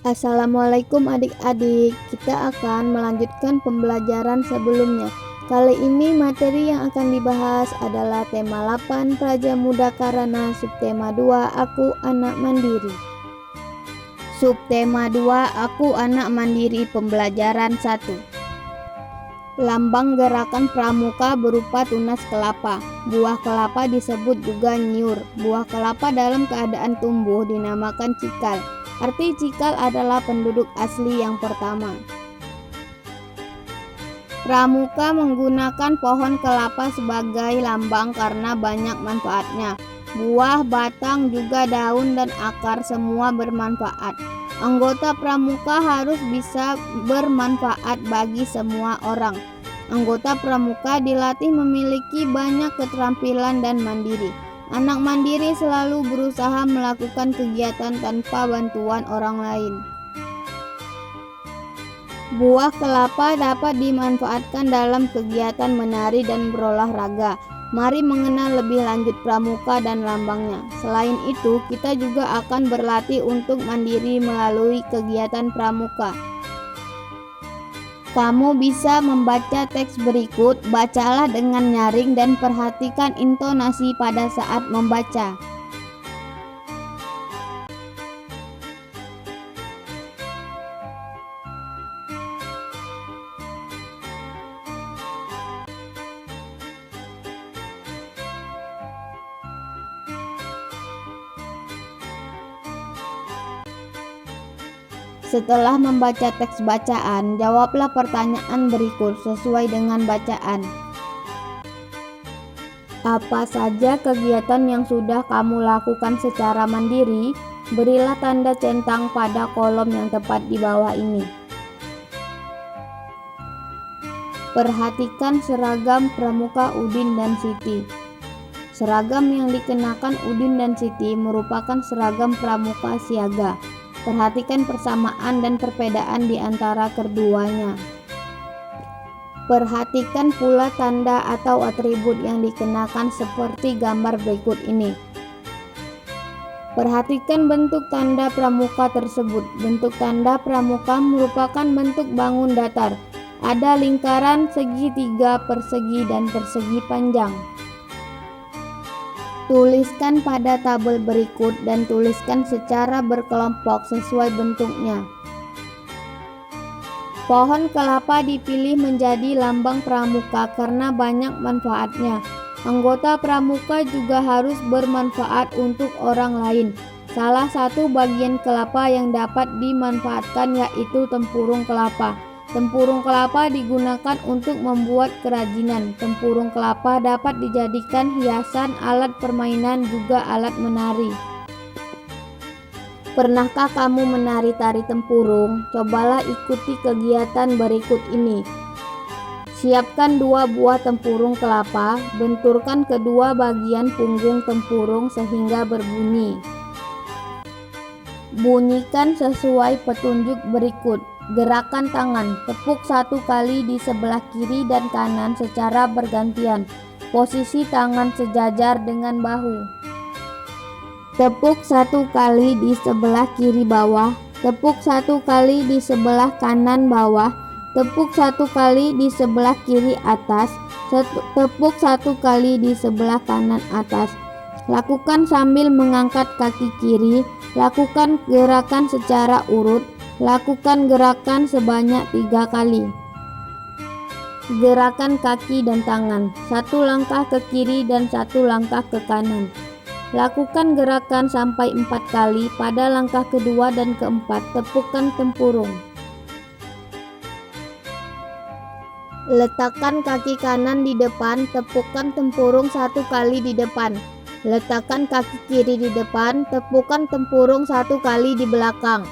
Assalamualaikum adik-adik, kita akan melanjutkan pembelajaran sebelumnya. Kali ini materi yang akan dibahas adalah tema 8 Praja Muda Karana, subtema 2 Aku Anak Mandiri. Subtema 2 Aku Anak Mandiri, pembelajaran 1. Lambang gerakan pramuka berupa tunas kelapa. Buah kelapa disebut juga nyiur. Buah kelapa dalam keadaan tumbuh dinamakan cikal. Arti cikal adalah penduduk asli yang pertama. Pramuka menggunakan pohon kelapa sebagai lambang karena banyak manfaatnya. Buah, batang, juga daun dan akar semua bermanfaat. Anggota pramuka harus bisa bermanfaat bagi semua orang. Anggota pramuka dilatih memiliki banyak keterampilan dan mandiri. Anak mandiri selalu berusaha melakukan kegiatan tanpa bantuan orang lain. Buah kelapa dapat dimanfaatkan dalam kegiatan menari dan berolahraga. Mari mengenal lebih lanjut pramuka dan lambangnya. Selain itu, kita juga akan berlatih untuk mandiri melalui kegiatan pramuka. Kamu bisa membaca teks berikut, bacalah dengan nyaring dan perhatikan intonasi pada saat membaca. Setelah membaca teks bacaan, jawablah pertanyaan berikut sesuai dengan bacaan. Apa saja kegiatan yang sudah kamu lakukan secara mandiri? Berilah tanda centang pada kolom yang tepat di bawah ini. Perhatikan seragam pramuka Udin dan Siti. Seragam yang dikenakan Udin dan Siti merupakan seragam pramuka siaga. Perhatikan persamaan dan perbedaan di antara keduanya. Perhatikan pula tanda atau atribut yang dikenakan seperti gambar berikut ini. Perhatikan bentuk tanda pramuka tersebut. Bentuk tanda pramuka merupakan bentuk bangun datar. Ada lingkaran, segitiga, persegi, dan persegi panjang. Tuliskan pada tabel berikut dan tuliskan secara berkelompok sesuai bentuknya. Pohon kelapa dipilih menjadi lambang pramuka karena banyak manfaatnya. Anggota pramuka juga harus bermanfaat untuk orang lain. Salah satu bagian kelapa yang dapat dimanfaatkan yaitu tempurung kelapa. Tempurung kelapa digunakan untuk membuat kerajinan. Tempurung kelapa dapat dijadikan hiasan, alat permainan, juga alat menari. Pernahkah kamu menari tari tempurung? Cobalah ikuti kegiatan berikut ini. Siapkan 2 buah tempurung kelapa, benturkan kedua bagian punggung tempurung sehingga berbunyi. Bunyikan sesuai petunjuk berikut. Gerakan tangan, tepuk 1 kali di sebelah kiri dan kanan secara bergantian. Posisi tangan sejajar dengan bahu. Tepuk 1 kali di sebelah kiri bawah, tepuk 1 kali di sebelah kanan bawah, tepuk 1 kali di sebelah kiri atas, tepuk 1 kali di sebelah kanan atas. Lakukan sambil mengangkat kaki kiri. Lakukan gerakan secara urut. Lakukan gerakan sebanyak 3 kali. Gerakan kaki dan tangan, 1 langkah ke kiri dan 1 langkah ke kanan. Lakukan gerakan sampai 4 kali. Pada langkah kedua dan keempat, tepukkan tempurung. Letakkan kaki kanan di depan, tepukkan tempurung 1 kali di depan. Letakkan kaki kiri di depan, tepukkan tempurung 1 kali di belakang.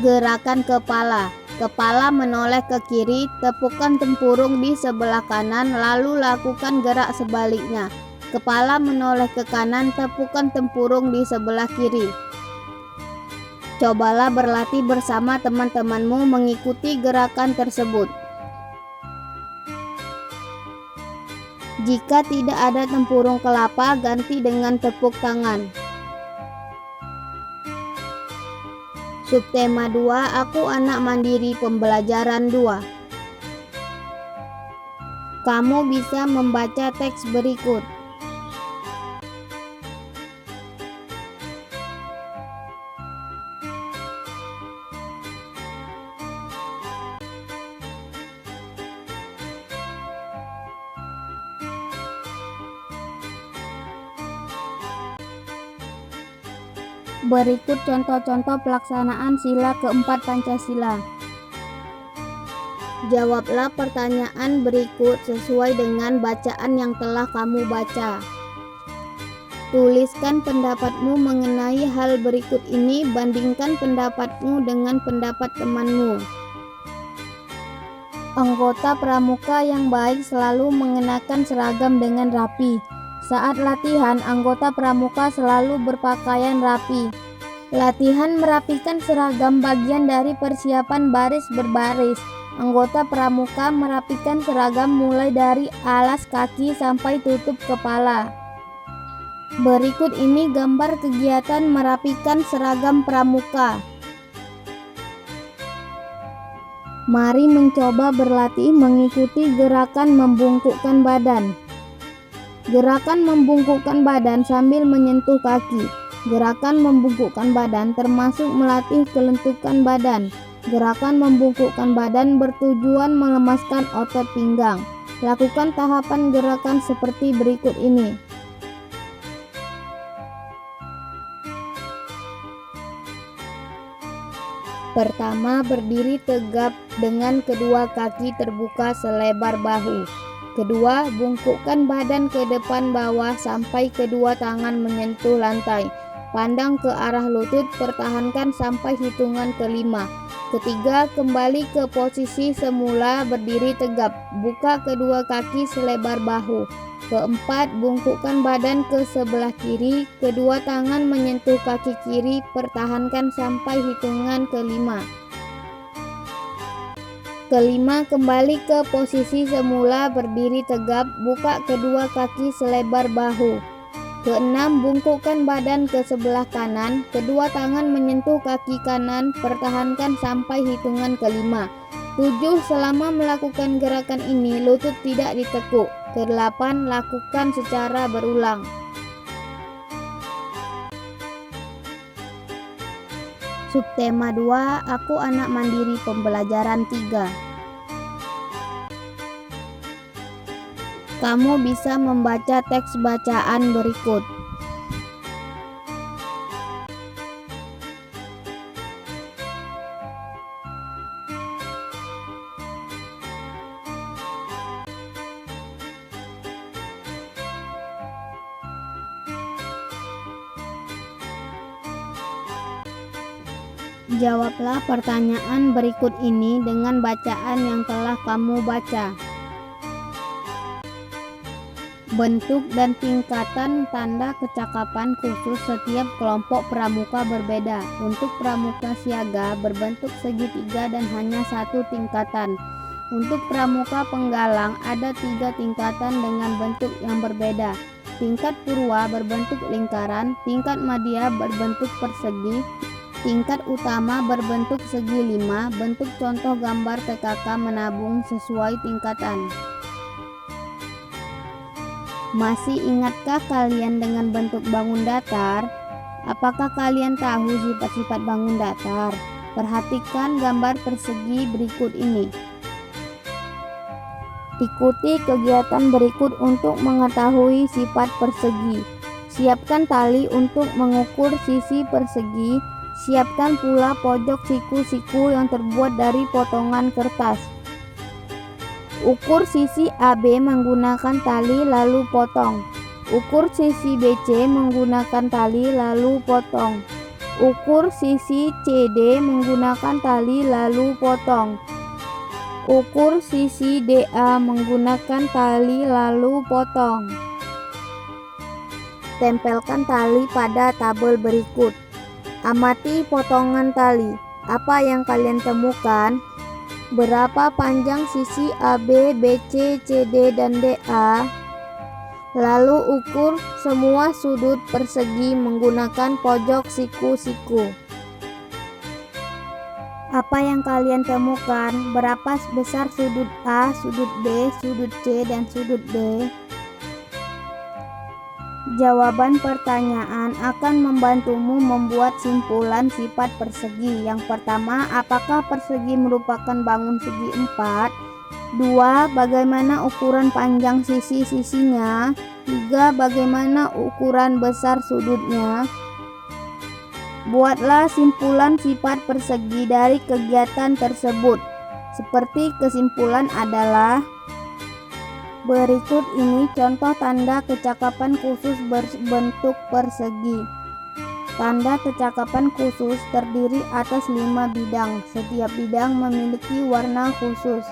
Gerakan kepala. Kepala menoleh ke kiri, tepukkan tempurung di sebelah kanan, lalu lakukan gerak sebaliknya. Kepala menoleh ke kanan, tepukkan tempurung di sebelah kiri. Cobalah berlatih bersama teman-temanmu mengikuti gerakan tersebut. Jika tidak ada tempurung kelapa, ganti dengan tepuk tangan. Subtema 2, Aku Anak Mandiri Pembelajaran 2. Kamu bisa membaca teks berikut. Berikut contoh-contoh pelaksanaan sila keempat Pancasila. Jawablah pertanyaan berikut sesuai dengan bacaan yang telah kamu baca. Tuliskan pendapatmu mengenai hal berikut ini, bandingkan pendapatmu dengan pendapat temanmu. Anggota pramuka yang baik selalu mengenakan seragam dengan rapi. Saat latihan, anggota pramuka selalu berpakaian rapi. Latihan merapikan seragam bagian dari persiapan baris berbaris. Anggota pramuka merapikan seragam mulai dari alas kaki sampai tutup kepala. Berikut ini gambar kegiatan merapikan seragam pramuka. Mari mencoba berlatih mengikuti gerakan membungkukkan badan. Gerakan membungkukkan badan sambil menyentuh kaki. Gerakan membungkukkan badan termasuk melatih kelentukan badan. Gerakan membungkukkan badan bertujuan melemaskan otot pinggang. Lakukan tahapan gerakan seperti berikut ini. Pertama, berdiri tegap dengan kedua kaki terbuka selebar bahu. Kedua, bungkukkan badan ke depan bawah sampai kedua tangan menyentuh lantai. Pandang ke arah lutut, pertahankan sampai hitungan kelima. Ketiga, kembali ke posisi semula berdiri tegap. Buka kedua kaki selebar bahu. Keempat, bungkukkan badan ke sebelah kiri. Kedua tangan menyentuh kaki kiri, pertahankan sampai hitungan kelima. Kelima, kembali ke posisi semula berdiri tegap, buka kedua kaki selebar bahu. Keenam, bungkukkan badan ke sebelah kanan, kedua tangan menyentuh kaki kanan, pertahankan sampai hitungan kelima. 7. Selama melakukan gerakan ini, lutut tidak ditekuk. Ke-8, lakukan secara berulang. Subtema 2, Aku Anak Mandiri Pembelajaran 3. Kamu bisa membaca teks bacaan berikut. Jawablah pertanyaan berikut ini dengan bacaan yang telah kamu baca. Bentuk dan tingkatan tanda kecakapan khusus setiap kelompok pramuka berbeda. Untuk pramuka siaga berbentuk segitiga dan hanya satu tingkatan. Untuk pramuka penggalang ada 3 tingkatan dengan bentuk yang berbeda. Tingkat purwa berbentuk lingkaran, tingkat madya berbentuk persegi, tingkat utama berbentuk segi 5. Bentuk contoh gambar PKK menabung sesuai tingkatan. Masih ingatkah kalian dengan bentuk bangun datar? Apakah kalian tahu sifat-sifat bangun datar? Perhatikan gambar persegi berikut ini. Ikuti kegiatan berikut untuk mengetahui sifat persegi. Siapkan tali untuk mengukur sisi persegi. Siapkan pula pojok siku-siku yang terbuat dari potongan kertas. Ukur sisi AB menggunakan tali lalu potong. Ukur sisi BC menggunakan tali lalu potong. Ukur sisi CD menggunakan tali lalu potong. Ukur sisi DA menggunakan tali lalu potong. Tempelkan tali pada tabel berikut. Amati potongan tali. Apa yang kalian temukan? Berapa panjang sisi AB, BC, CD, dan DA? Lalu ukur semua sudut persegi menggunakan pojok siku-siku. Apa yang kalian temukan? Berapa besar sudut A, sudut B, sudut C, dan sudut D? Jawaban pertanyaan akan membantumu membuat simpulan sifat persegi. Yang pertama, apakah persegi merupakan bangun segi 4? 2. Bagaimana ukuran panjang sisi-sisinya? 3. Bagaimana ukuran besar sudutnya? Buatlah simpulan sifat persegi dari kegiatan tersebut. Seperti kesimpulan adalah: berikut ini contoh tanda kecakapan khusus berbentuk persegi. Tanda kecakapan khusus terdiri atas 5 bidang. Setiap bidang memiliki warna khusus.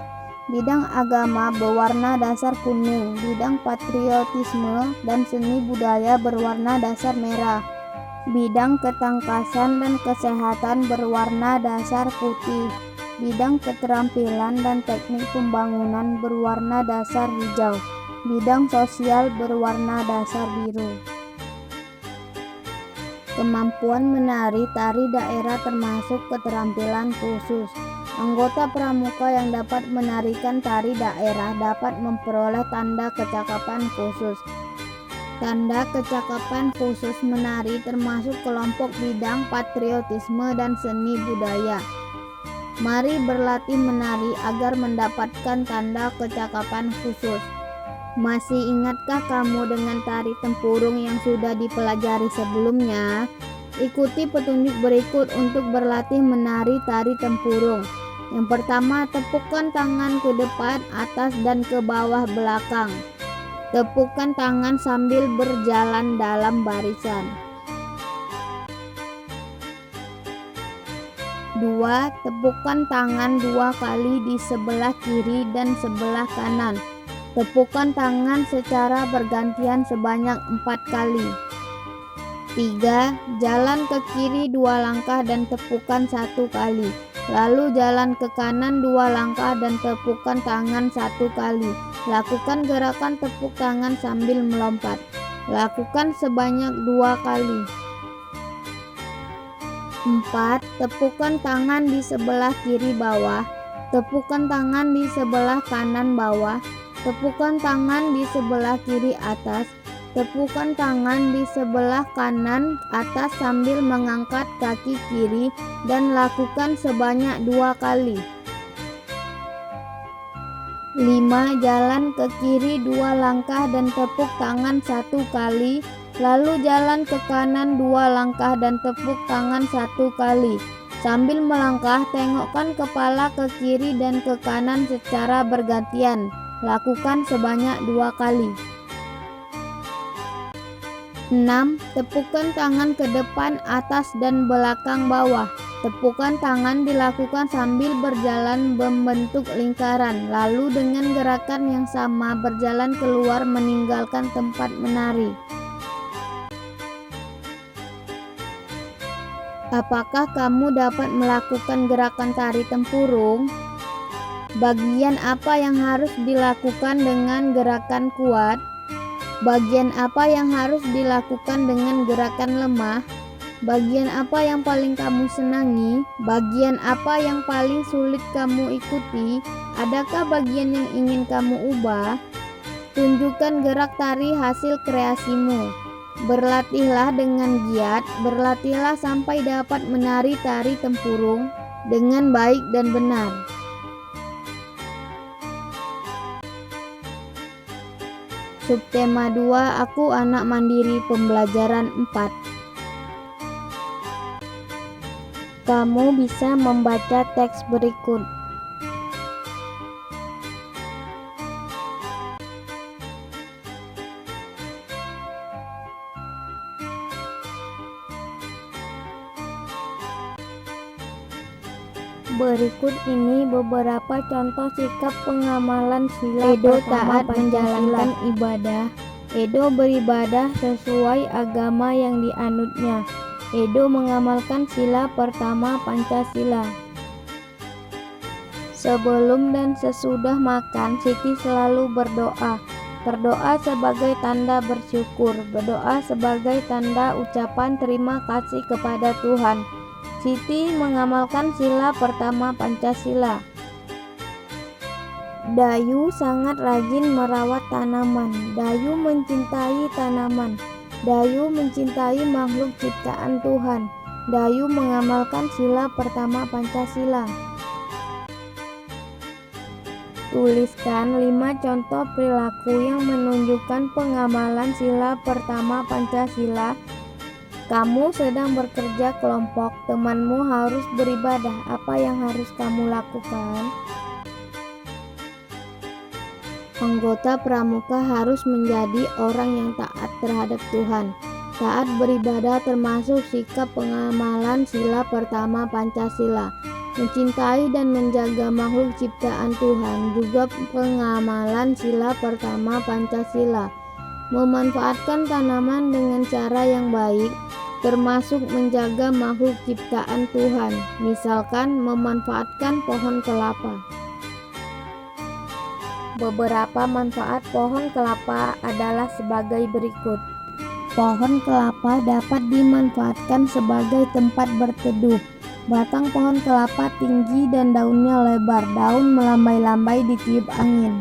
Bidang agama berwarna dasar kuning, bidang patriotisme dan seni budaya berwarna dasar merah, bidang ketangkasan dan kesehatan berwarna dasar putih, bidang keterampilan dan teknik pembangunan berwarna dasar hijau, bidang sosial berwarna dasar biru. Kemampuan menari tari daerah termasuk keterampilan khusus. Anggota pramuka yang dapat menarikan tari daerah dapat memperoleh tanda kecakapan khusus. Tanda kecakapan khusus menari termasuk kelompok bidang patriotisme dan seni budaya. Mari berlatih menari agar mendapatkan tanda kecakapan khusus. Masih ingatkah kamu dengan tari tempurung yang sudah dipelajari sebelumnya? Ikuti petunjuk berikut untuk berlatih menari tari tempurung. Yang pertama, tepukkan tangan ke depan, atas, dan ke bawah belakang. Tepukkan tangan sambil berjalan dalam barisan. 2. Tepukkan tangan 2 kali di sebelah kiri dan sebelah kanan. Tepukkan tangan secara bergantian sebanyak 4 kali. 3. Jalan ke kiri 2 langkah dan tepukkan 1 kali. Lalu jalan ke kanan 2 langkah dan tepukkan tangan 1 kali. Lakukan gerakan tepuk tangan sambil melompat. Lakukan sebanyak 2 kali. 4. Tepukkan tangan di sebelah kiri bawah. Tepukkan tangan di sebelah kanan bawah. Tepukkan tangan di sebelah kiri atas. Tepukkan tangan di sebelah kanan atas sambil mengangkat kaki kiri dan lakukan sebanyak 2 kali. 5. Jalan ke kiri 2 langkah dan tepuk tangan 1 kali. Lalu jalan ke kanan 2 langkah dan tepuk tangan 1 kali. Sambil melangkah, tengokkan kepala ke kiri dan ke kanan secara bergantian. Lakukan sebanyak 2 kali. 6. Tepukkan tangan ke depan, atas, dan belakang bawah. Tepukan tangan dilakukan sambil berjalan membentuk lingkaran, lalu dengan gerakan yang sama berjalan keluar meninggalkan tempat menari. Apakah kamu dapat melakukan gerakan tari tempurung? Bagian apa yang harus dilakukan dengan gerakan kuat? Bagian apa yang harus dilakukan dengan gerakan lemah? Bagian apa yang paling kamu senangi? Bagian apa yang paling sulit kamu ikuti? Adakah bagian yang ingin kamu ubah? Tunjukkan gerak tari hasil kreasimu. Berlatihlah dengan giat, berlatihlah sampai dapat menari tari tempurung dengan baik dan benar. Subtema 2, Aku Anak Mandiri, pembelajaran 4. Kamu bisa membaca teks berikut. Berikut ini beberapa contoh sikap pengamalan sila. Edo taat menjalankan ibadah. Edo beribadah sesuai agama yang dianutnya. Edo mengamalkan sila pertama Pancasila. Sebelum dan sesudah makan, Siti selalu berdoa. Berdoa sebagai tanda bersyukur. Berdoa sebagai tanda ucapan terima kasih kepada Tuhan. Siti mengamalkan sila pertama Pancasila. Dayu sangat rajin merawat tanaman. Dayu mencintai tanaman. Dayu mencintai makhluk ciptaan Tuhan. Dayu mengamalkan sila pertama Pancasila. Tuliskan 5 contoh perilaku yang menunjukkan pengamalan sila pertama Pancasila. Kamu sedang bekerja kelompok, temanmu harus beribadah. Apa yang harus kamu lakukan? Anggota pramuka harus menjadi orang yang taat terhadap Tuhan. Taat beribadah termasuk sikap pengamalan sila pertama Pancasila. Mencintai dan menjaga makhluk ciptaan Tuhan juga pengamalan sila pertama Pancasila. Memanfaatkan tanaman dengan cara yang baik, termasuk menjaga makhluk ciptaan Tuhan, misalkan memanfaatkan pohon kelapa. Beberapa manfaat pohon kelapa adalah sebagai berikut. Pohon kelapa dapat dimanfaatkan sebagai tempat berteduh. Batang pohon kelapa tinggi dan daunnya lebar. Daun melambai-lambai ditiup angin.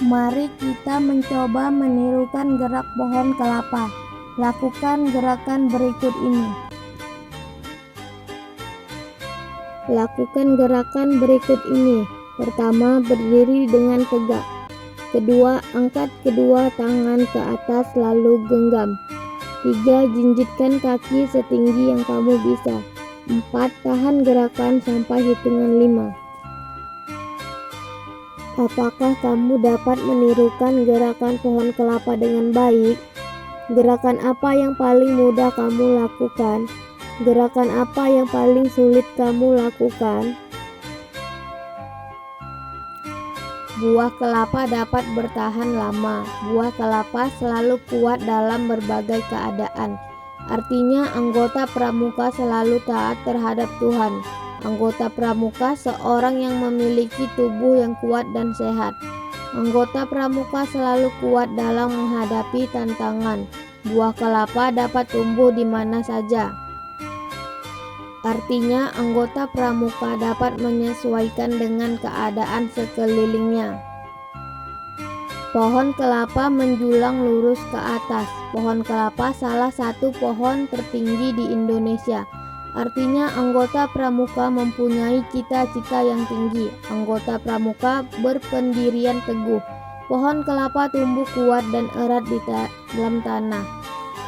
Mari kita mencoba menirukan gerak pohon kelapa. Lakukan gerakan berikut ini. Lakukan gerakan berikut ini. Pertama, berdiri dengan tegak. Kedua, angkat kedua tangan ke atas lalu genggam. 3, jinjitkan kaki setinggi yang kamu bisa. 4, tahan gerakan sampai hitungan 5. Apakah kamu dapat menirukan gerakan pohon kelapa dengan baik? Gerakan apa yang paling mudah kamu lakukan? Gerakan apa yang paling sulit kamu lakukan? Buah kelapa dapat bertahan lama. Buah kelapa selalu kuat dalam berbagai keadaan. Artinya anggota pramuka selalu taat terhadap Tuhan. Anggota pramuka seorang yang memiliki tubuh yang kuat dan sehat. Anggota pramuka selalu kuat dalam menghadapi tantangan. Buah kelapa dapat tumbuh di mana saja. Artinya anggota pramuka dapat menyesuaikan dengan keadaan sekelilingnya. Pohon kelapa menjulang lurus ke atas. Pohon kelapa salah satu pohon tertinggi di Indonesia. Artinya anggota pramuka mempunyai cita-cita yang tinggi. Anggota pramuka berpendirian teguh. Pohon kelapa tumbuh kuat dan erat di dalam tanah.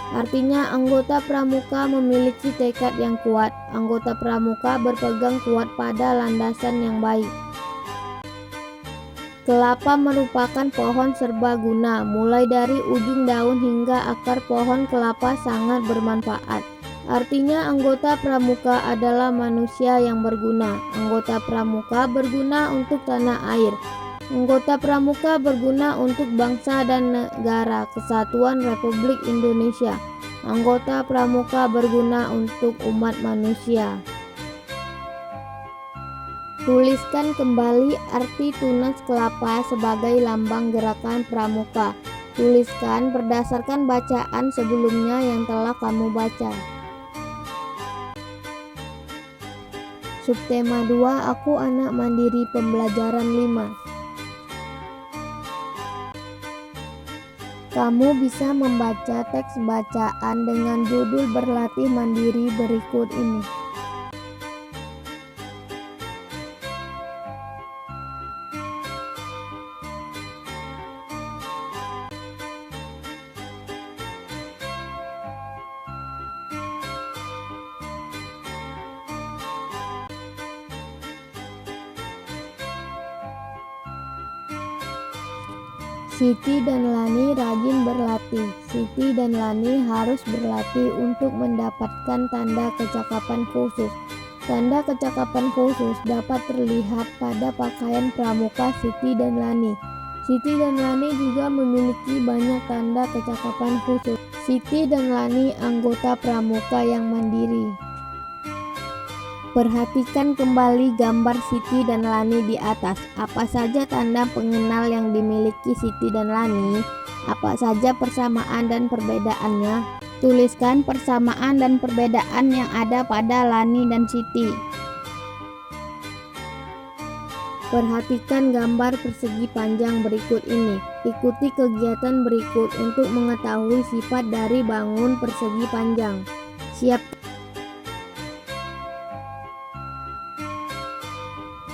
Artinya anggota pramuka memiliki tekad yang kuat. Anggota pramuka berpegang kuat pada landasan yang baik. Kelapa merupakan pohon serbaguna. Mulai dari ujung daun hingga akar pohon kelapa sangat bermanfaat. Artinya anggota pramuka adalah manusia yang berguna. Anggota pramuka berguna untuk tanah air. Anggota pramuka berguna untuk bangsa dan negara Kesatuan Republik Indonesia. Anggota pramuka berguna untuk umat manusia. Tuliskan kembali arti tunas kelapa sebagai lambang gerakan pramuka. Tuliskan berdasarkan bacaan sebelumnya yang telah kamu baca. Subtema 2, Aku Anak Mandiri, pembelajaran 5. Kamu bisa membaca teks bacaan dengan judul berlatih mandiri berikut ini. Siti dan Lani rajin berlatih. Siti dan Lani harus berlatih untuk mendapatkan tanda kecakapan khusus. Tanda kecakapan khusus dapat terlihat pada pakaian pramuka Siti dan Lani. Siti dan Lani juga memiliki banyak tanda kecakapan khusus. Siti dan Lani anggota pramuka yang mandiri. Perhatikan kembali gambar Siti dan Lani di atas. Apa saja tanda pengenal yang dimiliki Siti dan Lani? Apa saja persamaan dan perbedaannya? Tuliskan persamaan dan perbedaan yang ada pada Lani dan Siti. Perhatikan gambar persegi panjang berikut ini. Ikuti kegiatan berikut untuk mengetahui sifat dari bangun persegi panjang.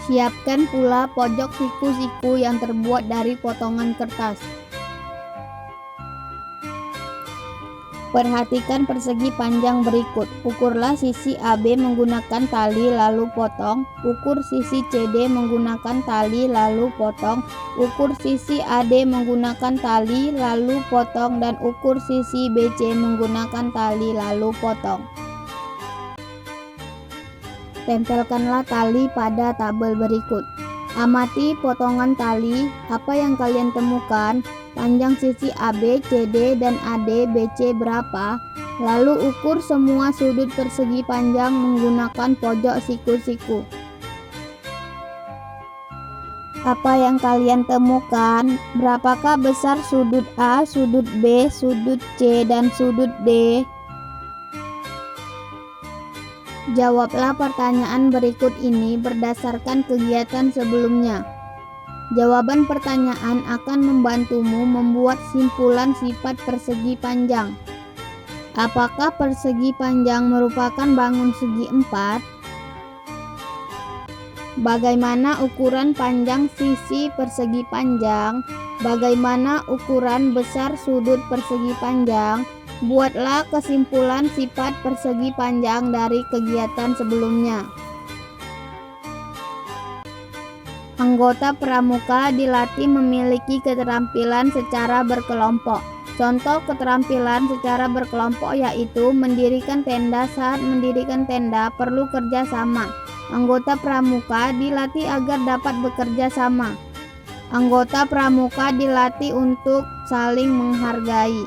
Siapkan pula pojok siku-siku yang terbuat dari potongan kertas. Perhatikan persegi panjang berikut. Ukurlah sisi AB menggunakan tali lalu potong. Ukur sisi CD menggunakan tali lalu potong. Ukur sisi AD menggunakan tali lalu potong. Dan ukur sisi BC menggunakan tali lalu potong. Tempelkanlah tali pada tabel berikut. Amati potongan tali. Apa yang kalian temukan? Panjang sisi AB, CD, dan AD, BC berapa? Lalu ukur semua sudut persegi panjang menggunakan pojok siku-siku. Apa yang kalian temukan? Berapakah besar sudut A, sudut B, sudut C, dan sudut D? Jawablah pertanyaan berikut ini berdasarkan kegiatan sebelumnya. Jawaban pertanyaan akan membantumu membuat simpulan sifat persegi panjang. Apakah persegi panjang merupakan bangun segi 4? Bagaimana ukuran panjang sisi persegi panjang? Bagaimana ukuran besar sudut persegi panjang? Buatlah kesimpulan sifat persegi panjang dari kegiatan sebelumnya. Anggota pramuka dilatih memiliki keterampilan secara berkelompok. Contoh keterampilan secara berkelompok yaitu mendirikan tenda. Saat mendirikan tenda perlu kerja sama. Anggota pramuka dilatih agar dapat bekerja sama. Anggota pramuka dilatih untuk saling menghargai.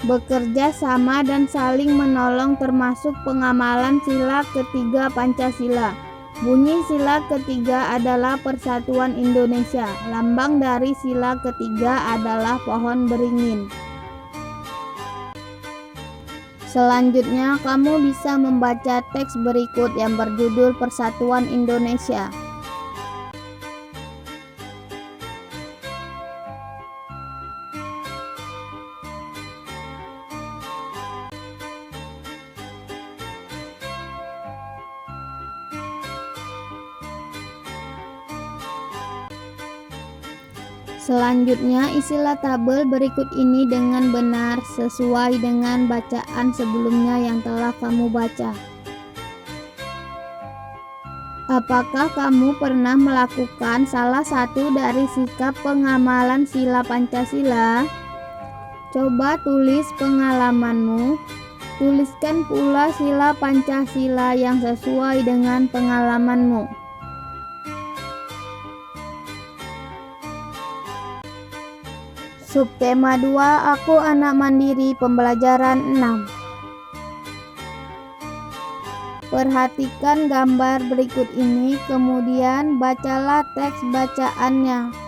Bekerja sama dan saling menolong termasuk pengamalan sila ketiga Pancasila. Bunyi sila ketiga adalah Persatuan Indonesia. Lambang dari sila ketiga adalah pohon beringin. Selanjutnya, kamu bisa membaca teks berikut yang berjudul Persatuan Indonesia. Selanjutnya, isilah tabel berikut ini dengan benar sesuai dengan bacaan sebelumnya yang telah kamu baca. Apakah kamu pernah melakukan salah satu dari sikap pengamalan sila Pancasila? Coba tulis pengalamanmu. Tuliskan pula sila Pancasila yang sesuai dengan pengalamanmu. Subtema 2, Aku Anak Mandiri, pembelajaran 6. Perhatikan gambar berikut ini, kemudian bacalah teks bacaannya.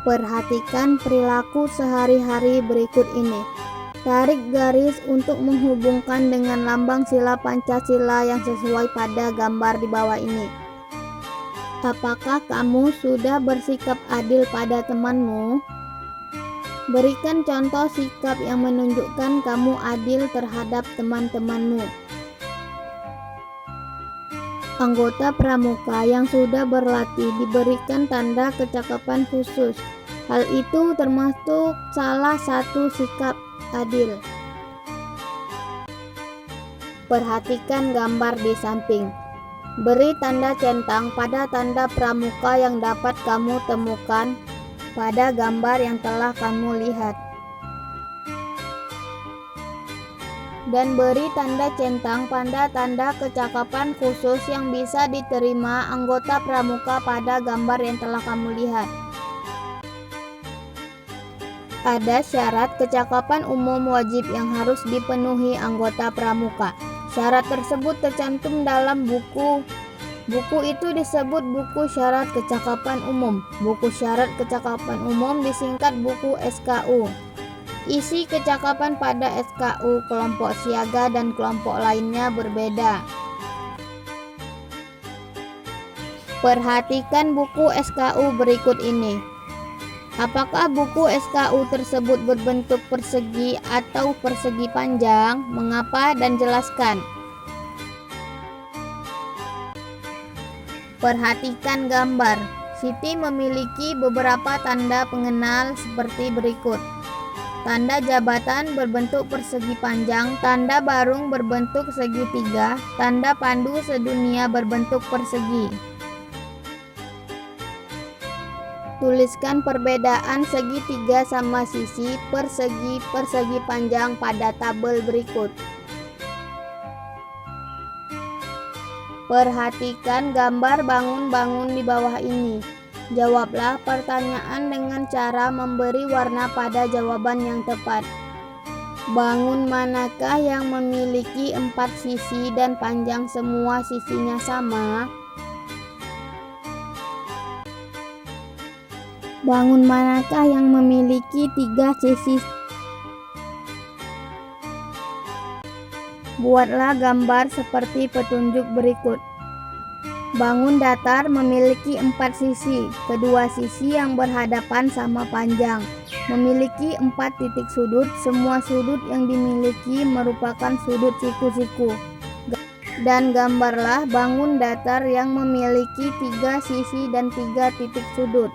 Perhatikan perilaku sehari-hari berikut ini. Tarik garis untuk menghubungkan dengan lambang sila Pancasila yang sesuai pada gambar di bawah ini. Apakah kamu sudah bersikap adil pada temanmu? Berikan contoh sikap yang menunjukkan kamu adil terhadap teman-temanmu. Anggota pramuka yang sudah berlatih diberikan tanda kecakapan khusus. Hal itu termasuk salah satu sikap adil. Perhatikan gambar di samping. Beri tanda centang pada tanda pramuka yang dapat kamu temukan pada gambar yang telah kamu lihat. Dan beri tanda centang pada tanda kecakapan khusus yang bisa diterima anggota pramuka pada gambar yang telah kamu lihat. ada syarat kecakapan umum wajib yang harus dipenuhi anggota pramuka. Syarat tersebut tercantum dalam buku. Buku itu disebut buku syarat kecakapan umum. Buku syarat kecakapan umum disingkat buku SKU. Isi kecakapan pada SKU kelompok siaga dan kelompok lainnya berbeda. Perhatikan buku SKU berikut ini. Apakah buku SKU tersebut berbentuk persegi atau persegi panjang? Mengapa dan jelaskan. Perhatikan gambar. Siti memiliki beberapa tanda pengenal seperti berikut. Tanda jabatan berbentuk persegi panjang, tanda barung berbentuk segitiga, tanda pandu sedunia berbentuk persegi. Tuliskan perbedaan segitiga sama sisi persegi panjang pada tabel berikut. Perhatikan gambar bangun-bangun di bawah ini. Jawablah pertanyaan dengan cara memberi warna pada jawaban yang tepat. Bangun manakah yang memiliki 4 sisi dan panjang semua sisinya sama? Bangun manakah yang memiliki 3 sisi? Buatlah gambar seperti petunjuk berikut. Bangun datar memiliki 4 sisi, kedua sisi yang berhadapan sama panjang, memiliki 4 titik sudut, semua sudut yang dimiliki merupakan sudut siku-siku. Dan gambarlah bangun datar yang memiliki 3 sisi dan 3 titik sudut.